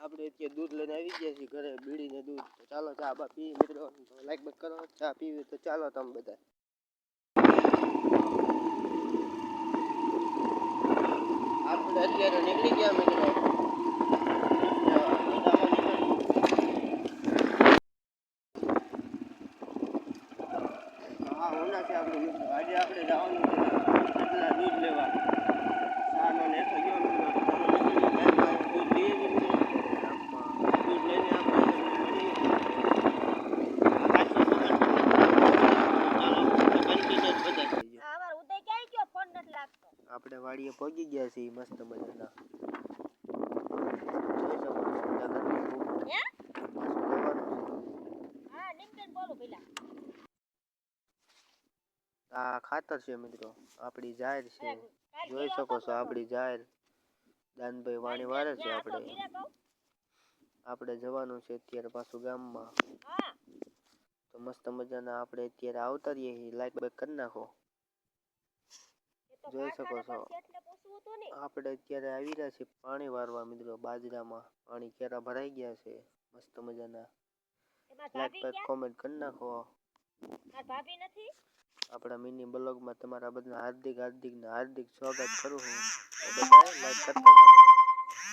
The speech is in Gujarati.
આપણે અત્યારે દૂધ લઈને આવી ગયા છીએ ઘરે, બીડીને દૂધ. તો ચાલો ચા બા પી મિત્રો, લાઈક બેક કરો. ચા પીવી તો ચાલો તમે બધા. આપણે અત્યારે નીકળી ગયા મિત્રો. હા હોના છે આપણે મિત્રો. આજે આપણે જવાનું છે એટલા દૂધ લેવા. સાનો ને એટલો ગયો મિત્રો. દૂધ લઈએ મિત્રો. દૂધ લઈને આપણે આપણે વાડીએ પહોંચી ગયા છીએ મસ્ત મજાના. આ ખાતર છે મિત્રો, આપણી જાહેર છે, જોઈ શકો છો. આપણી જાહેર દાનભાઈ વાણી વાળે છે. આપણે જવાનું છે અત્યારે પાછું ગામમાં. તો મસ્ત મજાના આપણે અત્યારે આવતા રહીએ. લાઈક બેક કરી નાખો. જોઈ શકો છો આપણે અત્યારે આવી રહ્યા છીએ પાણી વારવા મિત્રો. બાજરામાં પાણી કેરા ભરાઈ ગયા છે મસ્ત મજાના. લાઈક બેક કોમેન્ટ કરી નાખો. આપણા મિની બ્લોગમાં તમારા બધાને હાર્દિક હાર્દિક સ્વાગત કરું છું. બધા લાઈક કરતા જાઓ.